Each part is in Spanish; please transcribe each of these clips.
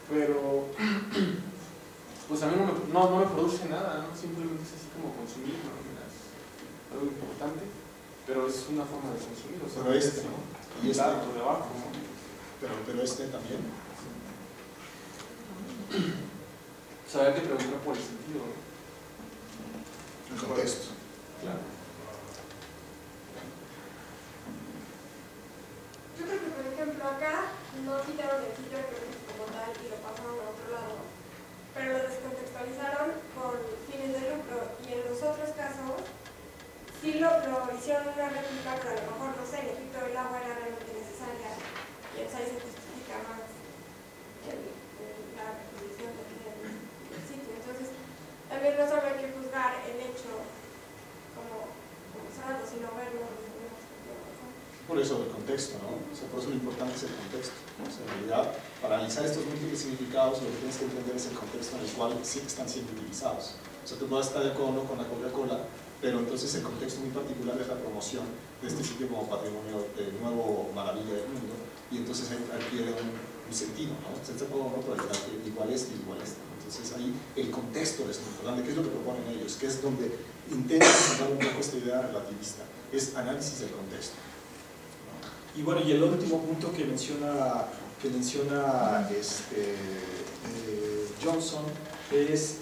pero pues a mí no me produce nada, ¿no? Simplemente es así como consumir, ¿no? Es algo importante, pero es una forma de consumir, o sea, pero este, ¿no? Y este, claro, de abajo, ¿no? Pero este también. O sea, hay que preguntar por el sentido, ¿no? El contexto. Claro. Yo creo que, por ejemplo, acá no quitaron el sitio arqueológico como tal y lo pasaron a otro lado, pero lo descontextualizaron con fines de lucro, y en los otros casos sí lo hicieron una réplica, pero a lo mejor, no sé, el efecto del agua era realmente necesaria, y entonces ahí se justifica más la reposición del sitio. Entonces, también no solo hay que juzgar el hecho como santo, sino verlo desde una perspectiva. Por eso el contexto, ¿no? O sea, por eso lo importante es el contexto, ¿no? O sea, en realidad, para analizar estos múltiples significados, lo que tienes que entender es el contexto en el cual sí están siendo utilizados. O sea, tú puedes estar de acuerdo con la Coca-Cola, pero entonces el contexto muy particular es la promoción de este sitio como patrimonio de nuevo maravilla del mundo, y entonces adquiere un sentido, ¿no? Se está como otro, igual este y igual este, ¿no? Entonces ahí el contexto es muy importante, ¿qué es lo que proponen ellos? Que es donde intentan sacar un poco esta idea relativista, es análisis del contexto. Y bueno, y el último punto que menciona Johnson es,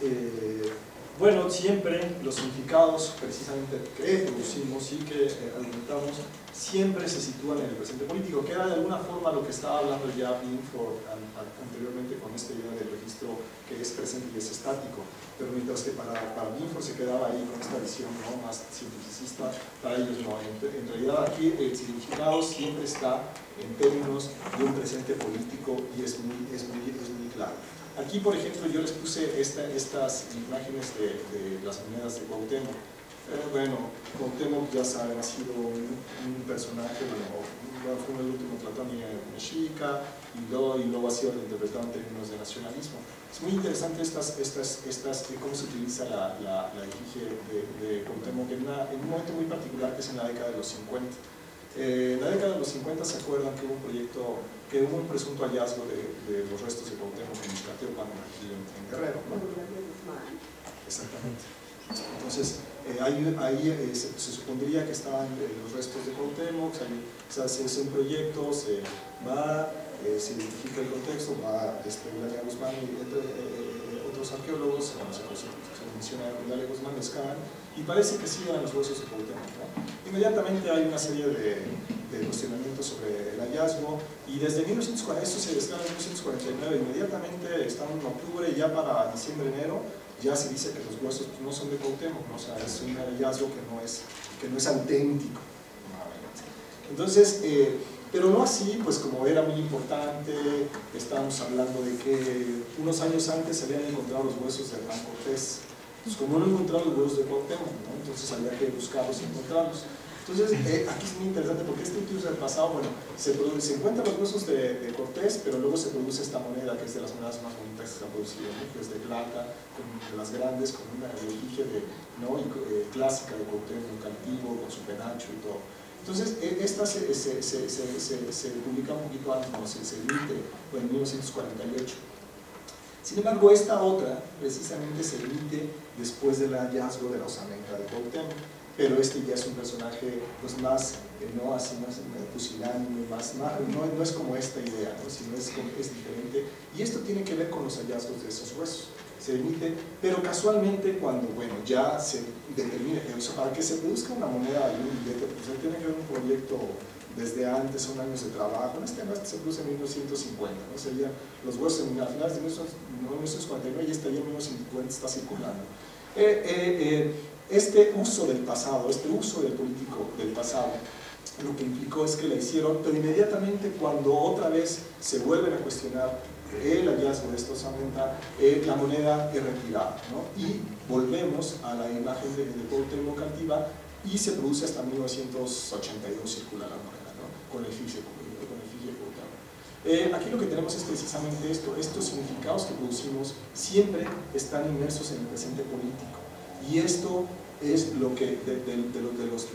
bueno, siempre los significados precisamente que producimos y que argumentamos siempre se sitúan en el presente político, que era de alguna forma lo que estaba hablando ya Binford anteriormente con esta idea del registro que es presente y es estático, pero mientras que para Binford se quedaba ahí con esta visión, ¿no?, más cientificista, para ellos no. En realidad aquí el significado siempre está en términos de un presente político y es muy claro. Aquí, por ejemplo, yo les puse estas imágenes de las monedas de Cuauhtémoc. Bueno, Cuauhtémoc, ya saben, ha sido un personaje, bueno, fue el último tratado mexica y luego ha sido interpretado en términos de nacionalismo. Es muy interesante cómo se utiliza la efigie de Cuauhtémoc en un momento muy particular, que es en la década de los 50. En la década de los 50 se acuerdan que hubo un proyecto, que hubo un presunto hallazgo de los restos de Cuauhtémoc en Iztateopan, aquí en Guerrero, ¿no? Exactamente. Entonces, ahí se supondría que estaban los restos de Cuauhtémoc, se hace un proyecto, se identifica el contexto, va Eulalia Guzmán y otros arqueólogos, cuando se menciona a Eulalia Guzmán, lo excavan, y parece que sí eran los huesos de Cuauhtémoc, ¿no? Inmediatamente hay una serie de cuestionamientos sobre el hallazgo, y desde 1940, esto se descarga en 1949, inmediatamente estamos en octubre y ya para diciembre, enero, ya se dice que los huesos no son de Cuauhtémoc, ¿no? O sea, es un hallazgo que no es auténtico. Entonces, pero no así, pues como era muy importante, estábamos hablando de que unos años antes se habían encontrado los huesos de Hernán Cortés. Entonces, como no encontraron los huesos de Cuauhtémoc, ¿no?, entonces había que buscarlos y encontrarlos. Entonces, aquí es muy interesante porque este estudio del pasado, bueno, se encuentran los huesos de Cortés, pero luego se produce esta moneda, que es de las monedas más bonitas que se han producido, ¿no?, que es de plata, de las grandes, con una efigie clásica de Cuauhtémoc antiguo, con su penacho y todo. Entonces, esta se publica un poquito antes, no sé, se emite en 1948. Sin embargo, esta otra precisamente se emite después del hallazgo de la osamenta de Cuauhtémoc, pero este ya es un personaje pues más, no así más pusilánime, no es como esta idea, ¿no?, sino es diferente, y esto tiene que ver con los hallazgos de esos huesos. Se emite, pero casualmente cuando, bueno, ya se determina, para que se produzca una moneda y un billete, pues tiene que haber un proyecto desde antes, son años de trabajo. En este caso se produce en 1950, ¿no? Serían los huesos a finales de 1949 y este ya en 1950 está circulando. Este uso del pasado, este uso del político del pasado, lo que implicó es que la hicieron, pero inmediatamente cuando otra vez se vuelven a cuestionar el hallazgo de esta osamenta, la moneda es retirada, ¿no?, y volvemos a la imagen de Cuauhtémoc antigua y se produce hasta 1982 circula la moneda, ¿no?, con el efigie de Cuauhtémoc. Aquí lo que tenemos es precisamente esto, estos significados que producimos siempre están inmersos en el presente político, y esto es lo que de los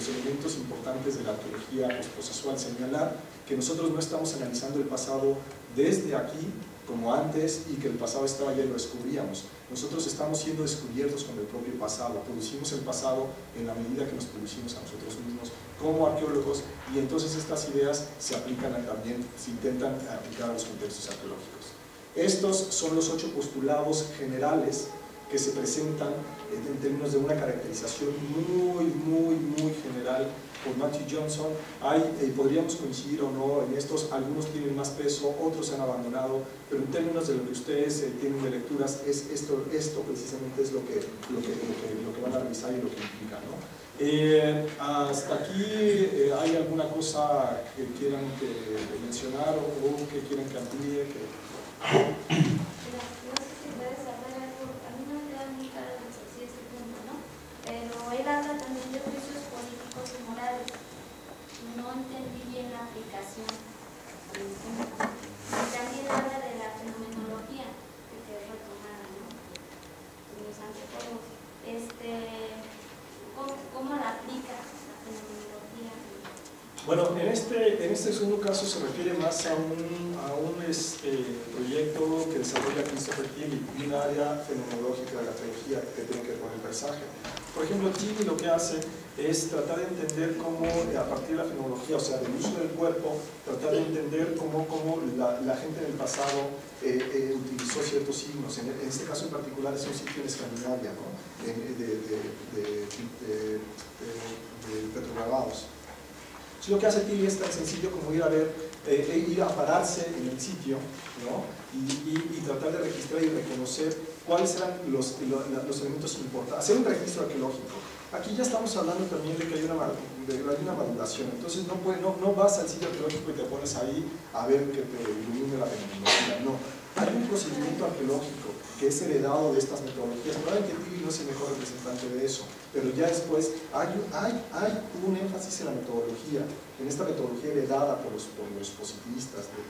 elementos importantes de la arqueología procesual, señalar que nosotros no estamos analizando el pasado desde aquí, como antes, y que el pasado estaba ya y lo descubríamos. Nosotros estamos siendo descubiertos con el propio pasado, producimos el pasado en la medida que nos producimos a nosotros mismos como arqueólogos, y entonces estas ideas se aplican también, se intentan aplicar a los contextos arqueológicos. Estos son los 8 postulados generales que se presentan en términos de una caracterización muy general por Matthew Johnson. Podríamos coincidir o no en estos, algunos tienen más peso, otros se han abandonado, pero en términos de lo que ustedes tienen de lecturas, esto precisamente es lo que van a revisar y lo que implica, ¿no? Hasta aquí, ¿hay alguna cosa que quieran mencionar o que quieran que amplíe? Él habla también de juicios políticos y morales. No entendí bien la aplicación. También habla de la fenomenología, que es retomada, ¿no? Los antropólogos. ¿Cómo la aplica la fenomenología? Bueno, en este segundo caso se refiere más a un proyecto que desarrolla Christopher Tilly, un área fenomenológica de la arqueología que tiene que ver con el paisaje. Por ejemplo, Tilly lo que hace es tratar de entender cómo, a partir de la fenomenología, o sea, del uso del cuerpo, tratar de entender cómo la gente en el pasado utilizó ciertos signos. En este caso en particular es un sitio en Escandinavia, ¿no? de petrograbados. Lo que hace Tilly es tan sencillo como ir a pararse en el sitio, ¿no? y tratar de registrar y reconocer cuáles eran los elementos importantes, hacer un registro arqueológico. Aquí ya estamos hablando también de que hay una maduración, entonces no vas al sitio arqueológico y te pones ahí a ver que te ilumine la fenomenología, no. Hay un procedimiento arqueológico que es heredado de estas metodologías. Probablemente Tilly no es el mejor representante de eso, pero ya después hay un énfasis en la metodología, en esta metodología heredada por los positivistas del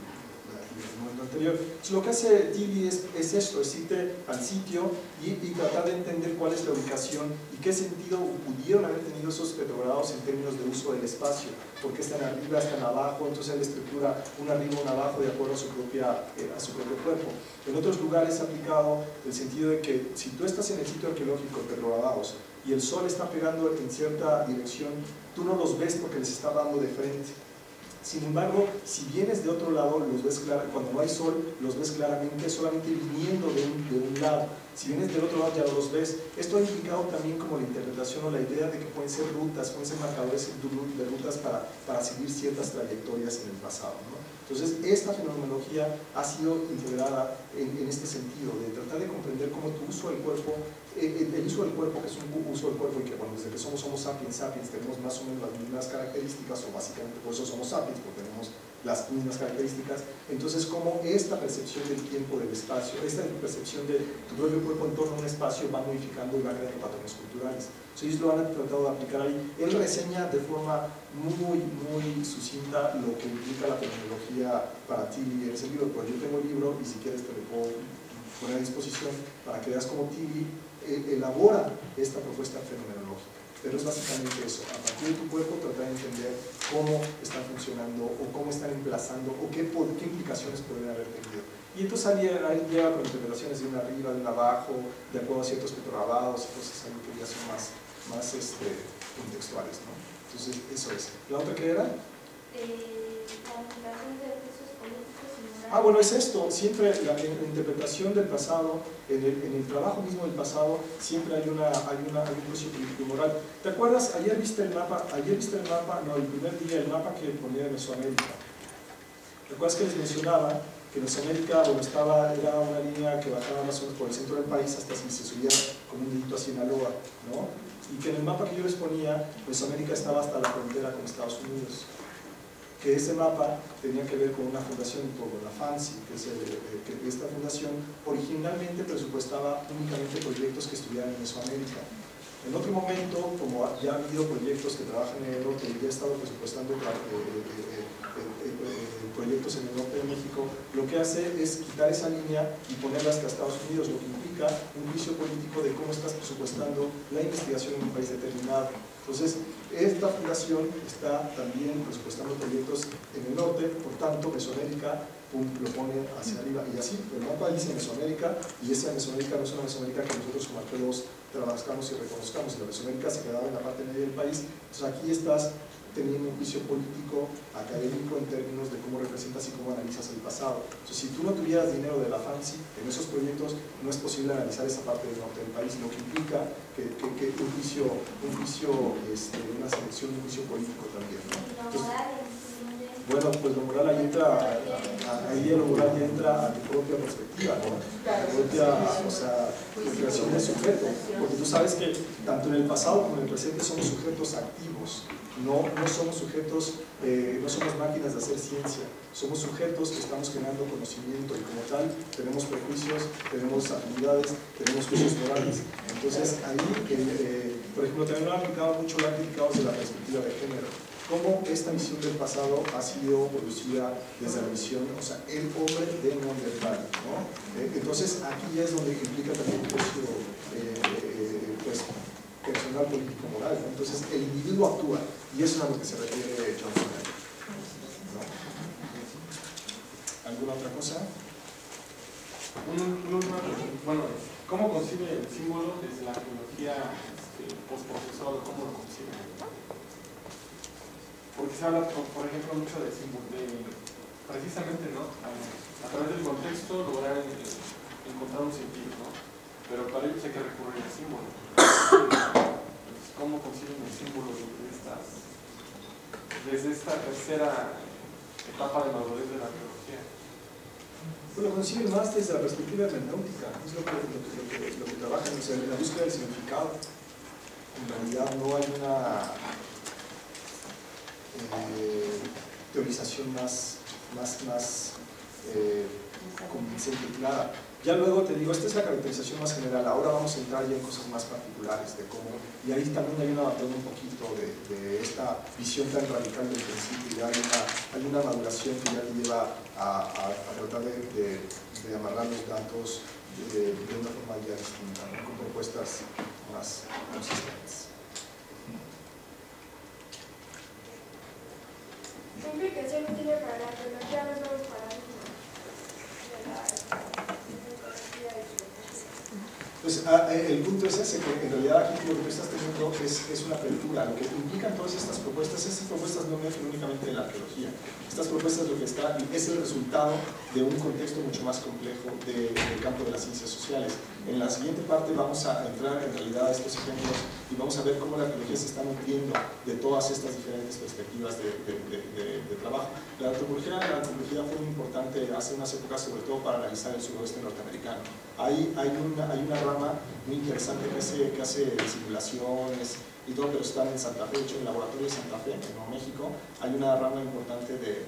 momento anterior. Entonces, lo que hace Tilly es esto, es irte al sitio y tratar de entender cuál es la ubicación y qué sentido pudieron haber tenido esos petrograbados en términos de uso del espacio, porque están arriba, están abajo, entonces él estructura un arriba, un abajo de acuerdo a su propio cuerpo. En otros lugares ha aplicado el sentido de que si tú estás en el sitio arqueológico de petrograbados y el sol está pegando en cierta dirección, tú no los ves porque les está dando de frente. Sin embargo, si vienes de otro lado, los ves cuando no hay sol, los ves claramente, solamente viniendo de un lado. Si vienes del otro lado ya los ves. Esto ha implicado también como la interpretación o la idea de que pueden ser rutas, pueden ser marcadores de rutas para seguir ciertas trayectorias en el pasado, ¿no? Entonces, esta fenomenología ha sido integrada en este sentido, de tratar de comprender cómo tu uso del cuerpo, el uso del cuerpo, que es un uso del cuerpo y que, bueno, desde que somos Homo sapiens, tenemos más o menos las mismas características, o básicamente por eso somos sapiens, porque tenemos las mismas características. Entonces, cómo esta percepción del tiempo, del espacio, esta percepción de tu propio cuerpo en torno a un espacio va modificando y va creando patrones culturales. Entonces, lo han tratado de aplicar ahí. Él reseña de forma muy sucinta lo que implica la fenomenología para Tilly en ese libro. Pues yo tengo el libro y si quieres te lo puedo poner a disposición para que veas cómo Tilly elabora esta propuesta fenomenológica. Pero es básicamente eso, a partir de tu cuerpo tratar de entender cómo están funcionando o cómo están emplazando o qué implicaciones pueden haber tenido. Y entonces ahí llega con interpretaciones de un arriba, de un abajo, de acuerdo a ciertos petrograbados y cosas ahí que ya son más contextuales, ¿no? Entonces eso es. ¿La otra qué era? La aplicación de juicios políticos y morales. Bueno, es esto, siempre la interpretación del pasado, en el trabajo mismo del pasado, siempre hay un juicio político y moral. ¿Te acuerdas? Ayer viste el mapa, no, el primer día, el mapa que ponía de Mesoamérica. ¿Te acuerdas que les mencionaba que Mesoamérica, era una línea que bajaba más o menos por el centro del país hasta si se subía con un dedito a Sinaloa, ¿no? Y que en el mapa que yo les ponía, Mesoamérica estaba hasta la frontera con Estados Unidos. Que ese mapa tenía que ver con una fundación, con la FANSI, que esta fundación originalmente presupuestaba únicamente proyectos que estuvieran en Mesoamérica. En otro momento, como ya ha habido proyectos que trabajan en el norte y ya he estado presupuestando proyectos en el norte de México, lo que hace es quitar esa línea y ponerla hasta Estados Unidos, lo que implica un juicio político de cómo estás presupuestando la investigación en un país determinado. Entonces, esta fundación está también presupuestando proyectos en el norte, por tanto, Mesoamérica lo pone hacia arriba, y así, el mapa dice Mesoamérica, y esa Mesoamérica no es una Mesoamérica que nosotros como arqueólogos trabajamos y reconozcamos. La Mesoamérica se quedaba en la parte media del país. Entonces aquí estás teniendo un juicio político, académico, en términos de cómo representas y cómo analizas el pasado. Entonces, si tú no tuvieras dinero de la FANSI en esos proyectos, no es posible analizar esa parte del norte del país, lo que implica que un juicio, una selección, un juicio político también, ¿no? Entonces, bueno, pues lo moral ahí entra, lo moral ya entra a tu propia perspectiva, ¿no? Tu propia, o sea, tu creación de sujeto, porque tú sabes que tanto en el pasado como en el presente somos sujetos activos. No somos sujetos, no somos máquinas de hacer ciencia, somos sujetos que estamos generando conocimiento y como tal tenemos prejuicios, tenemos habilidades, tenemos juicios morales. Entonces ahí, por ejemplo, también lo han aplicado mucho, lo han criticado desde la perspectiva de género. Cómo esta visión del pasado ha sido producida desde la visión, o sea, el hombre de Neandertal, ¿no? Entonces aquí ya es donde implica también un juicio, pues, personal, político, moral, ¿no? Entonces el individuo actúa, y eso es a lo que se refiere Johnson, ¿no? ¿Alguna otra cosa? Bueno, ¿cómo concibe el símbolo desde la arqueología postprocesual? ¿Cómo lo concibe? Porque se habla, por ejemplo, mucho del símbolo, precisamente, ¿no? A través del contexto lograr encontrar un sentido, ¿no? Pero para ello hay que recurrir al símbolo. Entonces, ¿cómo conciben el símbolo desde esta tercera etapa de madurez de la arqueología? Pues lo conciben más desde la perspectiva hermenéutica, es lo que trabajan, o sea, en la búsqueda del significado. En realidad no hay una teorización más convincente y clara. Ya luego te digo, esta es la caracterización más general, ahora vamos a entrar ya en cosas más particulares de cómo, y ahí también hay un abandono un poquito de esta visión tan radical del principio, ya hay una maduración que ya te lleva a tratar de amarrar los datos de una forma ya distinta, ¿no? Con propuestas más consistentes. ¿Qué implicación tiene para la arqueología los nuevos paradigmas de la arqueología y Pues el punto es ese, que en realidad aquí lo que estás teniendo es una apertura. Lo que implican todas estas propuestas no emergen únicamente de la arqueología. Estas propuestas lo que está es el resultado de un contexto mucho más complejo del campo de las ciencias sociales. En la siguiente parte vamos a entrar en realidad a estos ejemplos y vamos a ver cómo la arqueología se está nutriendo de todas estas diferentes perspectivas de trabajo. La antropología fue muy importante hace unas épocas, sobre todo para analizar el suroeste norteamericano. Hay una rama muy interesante que hace simulaciones y todo, pero están en Santa Fe. De hecho, en el laboratorio de Santa Fe, en Nuevo México, hay una rama importante de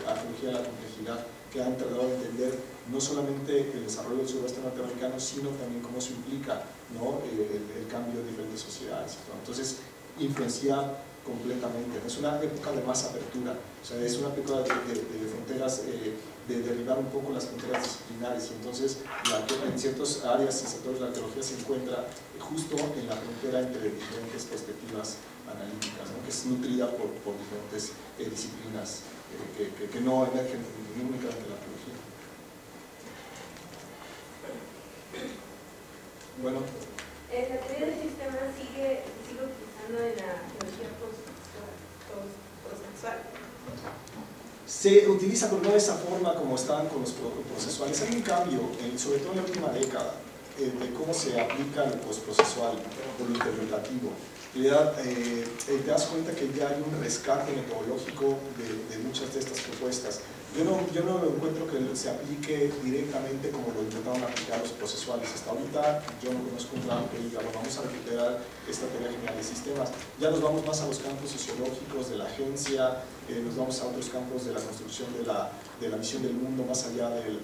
arqueología de la complejidad que ha tratado de entender no solamente el desarrollo del suroeste norteamericano, sino también cómo se implica, ¿no? el cambio de diferentes sociedades y todo. Entonces, influencia completamente. Es una época de más apertura, o sea, es una época de fronteras, de derribar un poco las fronteras disciplinares, y entonces en ciertas áreas y sectores de la arqueología se encuentra justo en la frontera entre diferentes perspectivas analíticas, ¿no? Que es nutrida por diferentes disciplinas que no emergen únicamente de la arqueología. Bueno. La teoría del sistema sigue utilizando en la arqueología postsexual. Se utiliza, pero no de esa forma como estaban con los procesuales. Hay un cambio, sobre todo en la última década, de cómo se aplica lo postprocesual o lo interpretativo. Te das cuenta que ya hay un rescate metodológico de muchas de estas propuestas. Yo no lo encuentro que se aplique directamente como lo intentaron aplicar los procesuales. Hasta ahorita yo no conozco un trabajo que diga, bueno, vamos a recuperar esta teoría general de sistemas. Ya nos vamos más a los campos sociológicos de la agencia, nos vamos a otros campos de la construcción de la visión del mundo, más allá del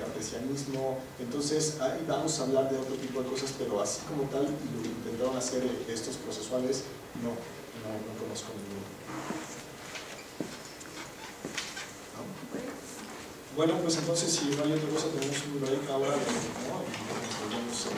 cartesianismo. Entonces ahí vamos a hablar de otro tipo de cosas, pero así como tal, y lo que intentaron hacer estos procesuales, no conozco ninguno. Bueno, pues entonces si no hay otra cosa, tenemos un break ahora, ¿no? Y nos volvemos a